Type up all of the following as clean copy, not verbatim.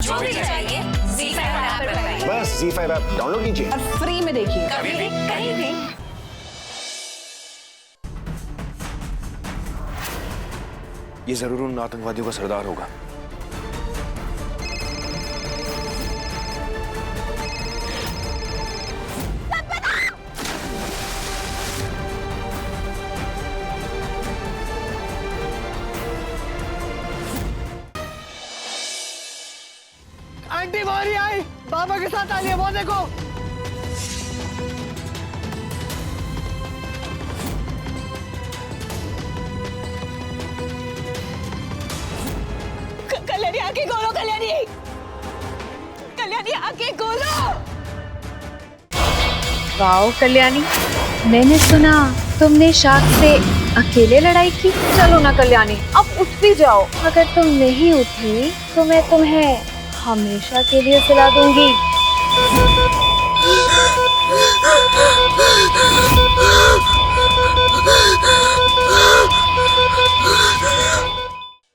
जो भी चाहिए ZEE5 ऐप पर पाइए। बस ZEE5 ऐप डाउनलोड कीजिए और फ्री में देखिए, कभी भी कहीं भी। ये जरूर उन आतंकवादियों का सरदार होगा। आंटी मोरी आई, बाबा के साथ आ रही है, वो देखो। कल्याणी आके खोलो, कल्याणी, कल्याणी आके खोलो। वाओ कल्याणी, मैंने सुना तुमने शाख से अकेले लड़ाई की। चलो ना कल्याणी, अब उठ भी जाओ। अगर तुम नहीं उठी तो मैं तुम्हें हमेशा के लिए सुला दूंगी।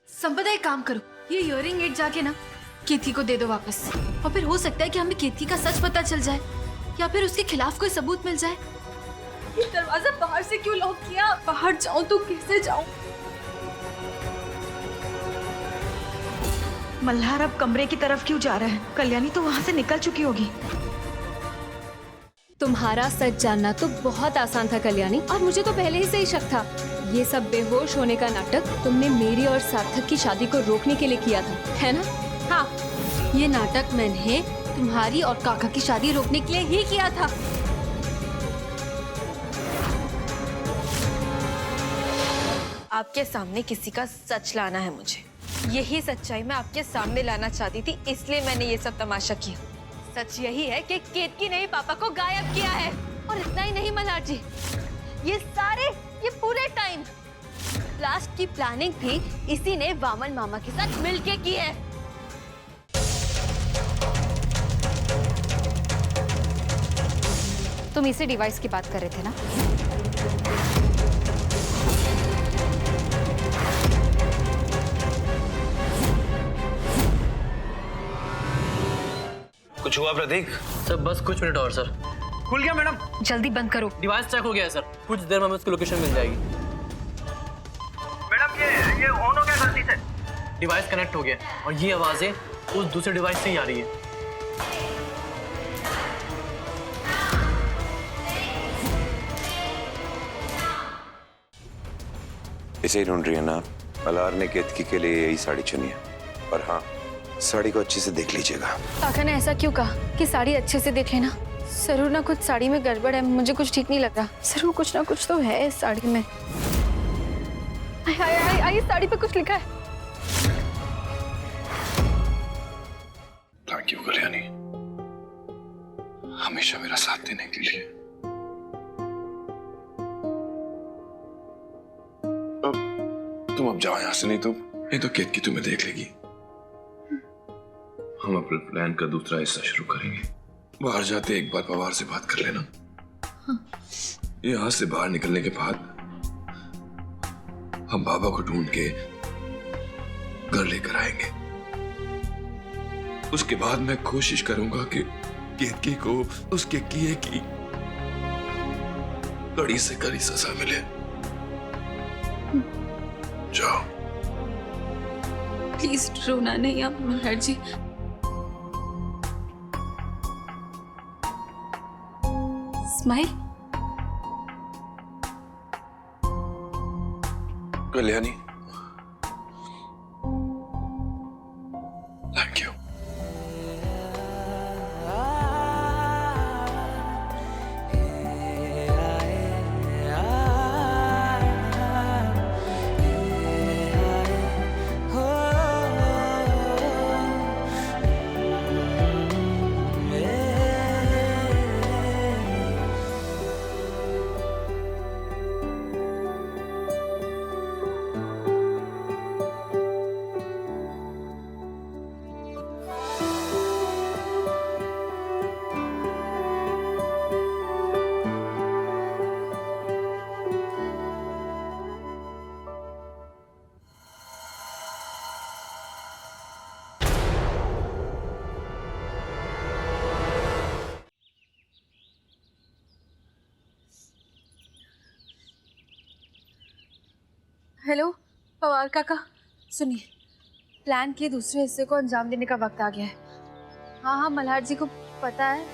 संपदा एक काम करो, ये इयरिंग एड जाके ना केतकी को दे दो वापस। और फिर हो सकता है कि हमें केतकी का सच पता चल जाए या फिर उसके खिलाफ कोई सबूत मिल जाए। ये दरवाजा बाहर से क्यों लॉक किया? बाहर जाऊं तो कैसे जाऊं? मल्हार अब कमरे की तरफ क्यों जा रहा है? कल्याणी तो वहाँ से निकल चुकी होगी। तुम्हारा सच जानना तो बहुत आसान था कल्याणी, और मुझे तो पहले ही से ही शक था। ये सब बेहोश होने का नाटक तुमने मेरी और सार्थक की शादी को रोकने के लिए किया था, है ना? हाँ, ये नाटक मैंने तुम्हारी और काका की शादी रोकने के लिए ही किया था। आपके सामने किसी का सच लाना है मुझे। यही सच्चाई मैं आपके सामने लाना चाहती थी, इसलिए मैंने ये सब तमाशा किया। सच यही है कि केतकी ने ही पापा को गायब किया है। और इतना ही नहीं मल्हार जी, ये पूरे टाइम लास्ट की प्लानिंग भी इसी ने वामन मामा के साथ मिलके की है। तुम इसी डिवाइस की बात कर रहे थे ना? कुछ हुआ प्रतीक? सर बस कुछ मिनट और सर। खुल गया मैडम। जल्दी बंद करो। डिवाइस चेक हो गया है सर, कुछ देर में हमें उसकी लोकेशन मिल जाएगी। मैडम ये ऑन हो गया गलती से। डिवाइस कनेक्ट हो गया और ये आवाजें उस दूसरे डिवाइस से ही आ रही है। इसे ही ढूंढ रही है ना? मल्हार ने केतकी के लिए यही साड़ी चुनी है। और हाँ, साड़ी को अच्छे से देख लीजिएगा। काका ने ऐसा क्यों कहा कि साड़ी अच्छे से देख लेना? जरूर ना कुछ साड़ी में गड़बड़ है, मुझे कुछ ठीक नहीं लग रहा। जरूर कुछ ना कुछ तो है इस साड़ी में। आई इस साड़ी पे कुछ लिखा है। थैंक यू कल्याणी, हमेशा मेरा साथ देने के लिए। तुम अब जाओ यहाँ से, नहीं तो केतकी तुम्हें देख लेगी। हम अपने प्लान का दूसरा हिस्सा शुरू करेंगे। बाहर जाते एक बार पवार से बात कर लेना। यहाँ से बाहर निकलने के बाद हम बाबा को ढूंढ के घर लेकर आएंगे। उसके बाद मैं कोशिश करूंगा कि केतकी को उसके किए की कड़ी से कड़ी सजा मिले। जाओ। प्लीज रोना नहीं आप Malhar ji. Smile. Kalyani, thank you. Hello Pawar काका, सुनिए, प्लान के दूसरे हिस्से को अंजाम देने का वक्त आ गया है। हाँ हाँ, मल्हार जी को पता है।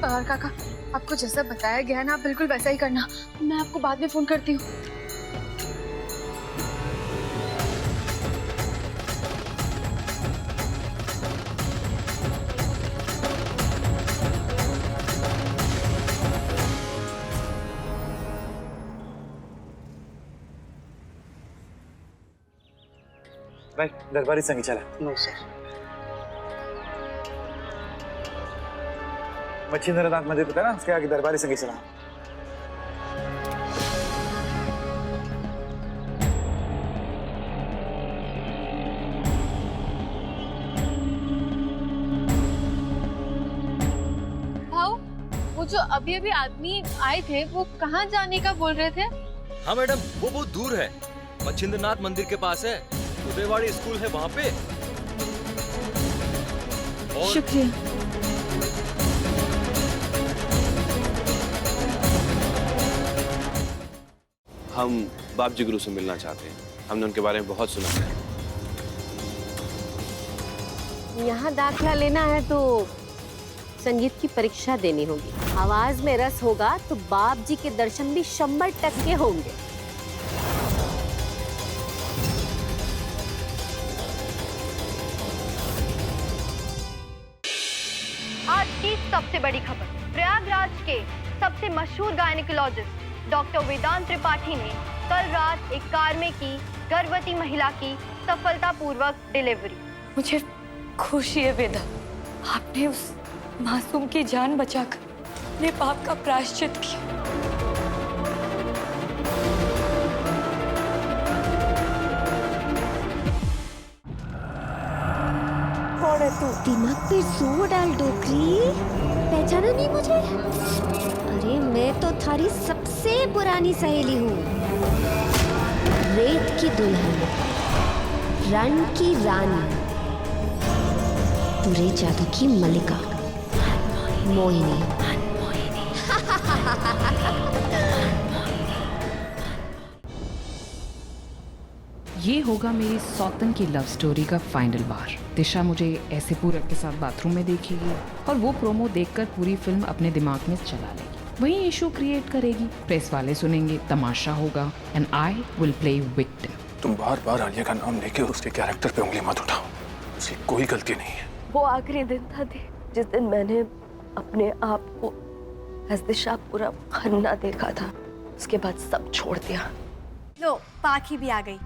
पवार काका, आपको जैसा बताया गया है ना, आप बिल्कुल वैसा ही करना। मैं आपको बाद में फोन करती हूँ। भाई दरबारी संगी चला। No sir. मच्छिंद्रनाथ मंदिर पता है ना, उसके आगे दरबारी संगी चला। भाऊ, वो जो अभी अभी आदमी आए थे, वो कहाँ जाने का बोल रहे थे? हाँ मैडम, वो बहुत दूर है, मच्छिंद्रनाथ मंदिर के पास है, उदयवाड़ी स्कूल है वहाँ पे। शुक्रिया। हम बाबजी गुरु से मिलना चाहते हैं, हमने उनके बारे में बहुत सुना है। यहाँ दाखिला लेना है तो संगीत की परीक्षा देनी होगी। आवाज में रस होगा तो बाप जी के दर्शन भी 100% होंगे। आज की सबसे बड़ी खबर, प्रयागराज के सबसे मशहूर गायनेकोलॉजिस्ट डॉक्टर वेदांत त्रिपाठी ने कल रात एक कार में की गर्भवती महिला की सफलतापूर्वक डिलीवरी। मुझे खुशी है वेदा, आपने उस मासूम की जान बचाकर अपने पाप का प्रायश्चित किया। कौन है तू? दिमाग पे जोर डाल डोकरी, पहचाना नहीं मुझे? अरे मैं तो थारी सबसे पुरानी सहेली हूँ, रेत की दुल्हन, रण की रानी, पूरे जादू की मलिका, मोहिनी। ये होगा मेरी सौतन की लव स्टोरी का फाइनल बार। दिशा मुझे ऐसे पूरक के साथ बाथरूम में देखेगी और वो प्रोमो देखकर पूरी फिल्म अपने दिमाग में चला लेगी, वही इशू क्रिएट करेगी, प्रेस वाले सुनेंगे, तमाशा होगा, and I will play victim. तुम बार बार आलिया का नाम लेके उसके कैरेक्टर पे उंगली मत उठाओ, उसकी कोई गलती नहीं है। वो आखिरी दिन था जिस दिन मैंने अपने आप को एज दिशा पूरा खन्ना देखा था, उसके बाद सब छोड़ दिया। लो, पाखी भी आ गई।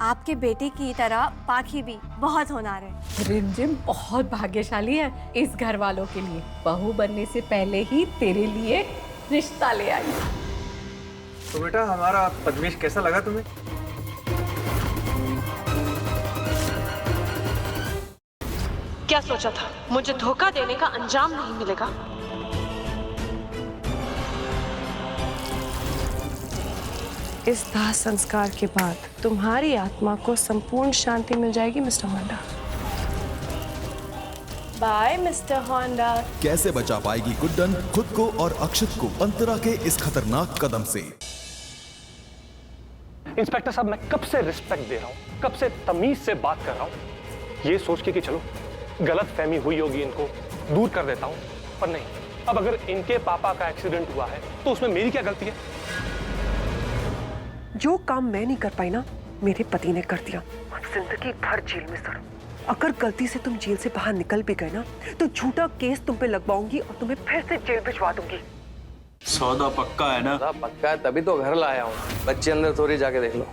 आपके बेटे की तरह पाखी भी बहुत होनहार है। रिमझिम बहुत भाग्यशाली है इस घर वालों के लिए, बहू बनने से पहले ही तेरे लिए रिश्ता ले आई। तो बेटा हमारा पद्मेश कैसा लगा तुम्हें? क्या सोचा था, मुझे धोखा देने का अंजाम नहीं मिलेगा? इस दाह संस्कार के बाद तुम्हारी आत्मा को संपूर्ण शांति मिल जाएगी mister Honda. Bye mister Honda. कैसे बचा पाएगी गुड्डन खुद को और अक्षत को अंतरा के इस खतरनाक कदम से? इंस्पेक्टर साहब, मैं कब से रिस्पेक्ट दे रहा हूँ, कब से तमीज से बात कर रहा हूँ, ये सोच के कि चलो गलत फहमी हुई होगी, इनको दूर कर देता हूँ, पर नहीं। अब अगर इनके पापा का एक्सीडेंट हुआ है तो उसमें मेरी क्या गलती है? जो काम मैं नहीं कर पाई ना, मेरे पति ने कर दिया। जिंदगी भर जेल में सड़ो। अगर गलती से तुम जेल से बाहर निकल भी गए ना, तो झूठा केस तुम पे लगवाऊंगी और तुम्हें फिर से जेल भिजवा दूंगी। सौदा पक्का है ना? पक्का है, तभी तो घर लाया हूँ। बच्चे अंदर थोड़ी जाके देख लो।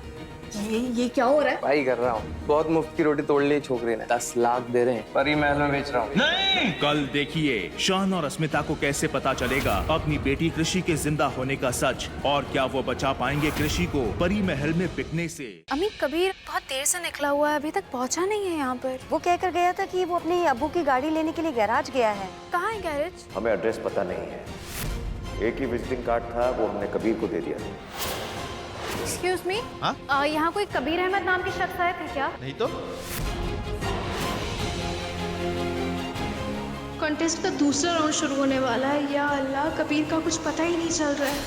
ये क्या हो रहा है? भाई कर रहा हूँ। बहुत मुफ्त की रोटी तोड़ ली छोकरी ने, 10 लाख दे रहे हैं, परी महल में बेच रहा हूँ। नहीं! कल देखिए शान और अस्मिता को कैसे पता चलेगा अपनी बेटी कृषि के जिंदा होने का सच, और क्या वो बचा पाएंगे कृषि को परी महल में बिकने से। अम्मी, कबीर बहुत देर से निकला हुआ है, अभी तक पहुंचा नहीं है यहाँ पर। वो कहकर गया था कि वो अपने अब्बू की गाड़ी लेने के लिए गैराज गया है। कहाँ है गैरेज? हमें एड्रेस पता नहीं है, एक ही विजिटिंग कार्ड था, वो हमने कबीर को दे दिया। एक्सक्यूज मी, हाँ? यहाँ कोई कबीर अहमद नाम के शख्स आए थे क्या? नहीं तो कॉन्टेस्ट का दूसरा राउंड शुरू होने वाला है। या अल्लाह, कबीर का कुछ पता ही नहीं चल रहा है।